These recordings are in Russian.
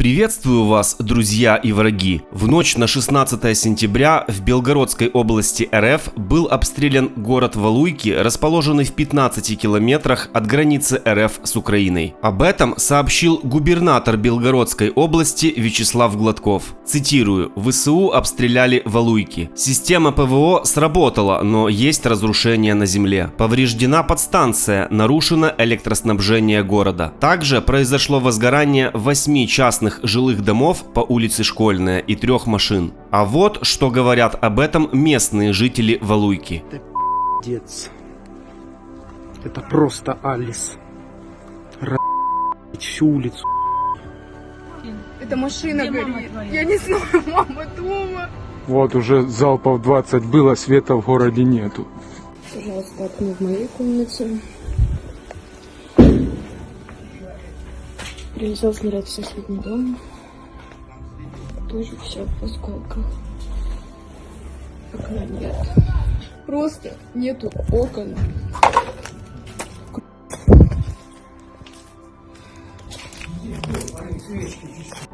Приветствую вас, друзья и враги! В ночь на 16 сентября в Белгородской области РФ был обстрелян город Валуйки, расположенный в 15 километрах от границы РФ с Украиной. Об этом сообщил губернатор Белгородской области Вячеслав Гладков. Цитирую: «ВСУ обстреляли Валуйки. Система ПВО сработала, но есть разрушения на земле. Повреждена подстанция, нарушено электроснабжение города. Также произошло возгорание 8 частных жилых домов по улице Школьная и 3 машин». А вот что говорят об этом местные жители Валуйки. Это пиздец. Это просто Алис. Всю улицу. Эта машина горит. Я не знаю, мама дома. Вот уже залпов 20 было, света в городе нету. Пожалуйста, окно в моей комнате. Прилетел снаряд в соседний дом. Тоже все в осколках. Окна нет. Просто нету окон.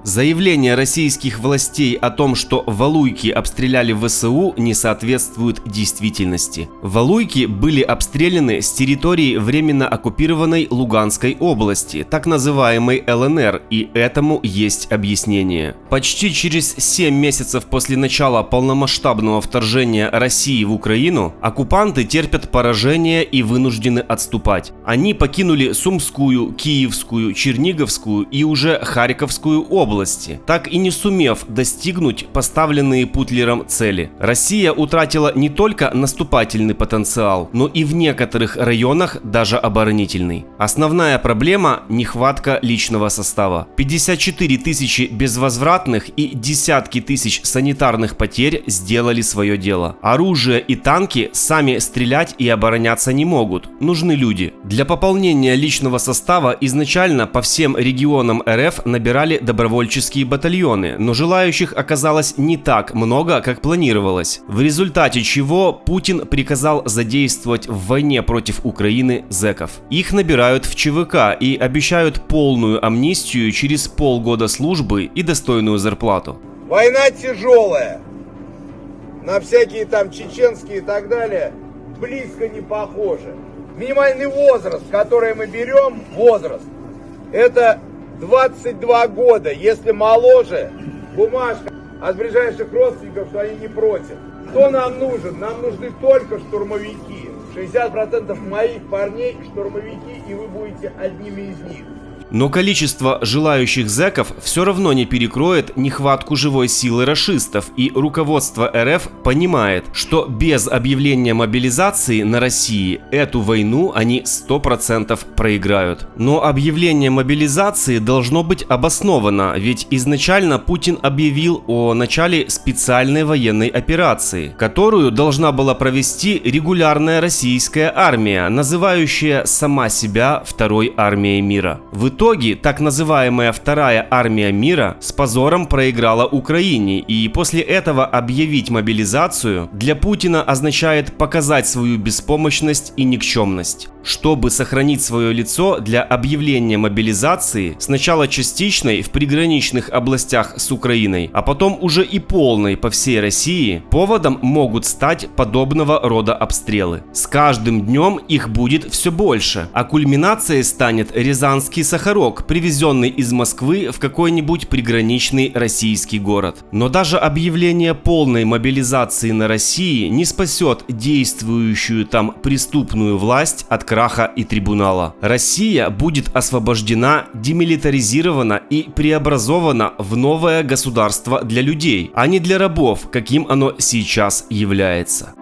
Заявление российских властей о том, что Валуйки обстреляли ВСУ, не соответствует действительности. Валуйки были обстреляны с территории временно оккупированной Луганской области, так называемой ЛНР, и этому есть объяснение. Почти через 7 месяцев после начала полномасштабного вторжения России в Украину оккупанты терпят поражение и вынуждены отступать. Они покинули Сумскую, Киевскую, Черниговскую и уже Харьковскую области, так и не сумев достигнуть поставленные Путлером цели. Россия утратила не только наступательный потенциал, но и в некоторых районах даже оборонительный. Основная проблема – нехватка личного состава. 54 тысячи безвозвратных и десятки тысяч санитарных потерь сделали свое дело. Оружие и танки сами стрелять и обороняться не могут. Нужны люди. Для пополнения личного состава изначально по всем регионам РФ набирали добровольческие батальоны, но желающих оказалось не так много, как планировалось. В результате чего Путин приказал задействовать в войне против Украины зэков. Их набирают в ЧВК и обещают полную амнистию через полгода службы и достойную зарплату. Война тяжелая. На всякие там чеченские и так далее близко не похоже. Минимальный возраст, который мы берем, это 22 года. Если моложе, бумажка от ближайших родственников, что они не против. Кто нам нужен? Нам нужны только штурмовики. 60% моих парней штурмовики, и вы будете одними из них. Но количество желающих зэков все равно не перекроет нехватку живой силы рашистов, и руководство РФ понимает, что без объявления мобилизации на России эту войну они 100% проиграют. Но объявление мобилизации должно быть обосновано, ведь изначально Путин объявил о начале специальной военной операции, которую должна была провести регулярная российская армия, называющая сама себя Второй армией мира. В итоге так называемая Вторая армия мира с позором проиграла Украине, и после этого объявить мобилизацию для Путина означает показать свою беспомощность и никчемность. Чтобы сохранить свое лицо, для объявления мобилизации сначала частичной в приграничных областях с Украиной, а потом уже и полной по всей России, поводом могут стать подобного рода обстрелы. С каждым днем их будет все больше, а кульминацией станет Рязанский Сахарок, привезенный из Москвы в какой-нибудь приграничный российский город. Но даже объявление полной мобилизации на России не спасет действующую там преступную власть от краха и трибунала. Россия будет освобождена, демилитаризирована и преобразована в новое государство для людей, а не для рабов, каким оно сейчас является.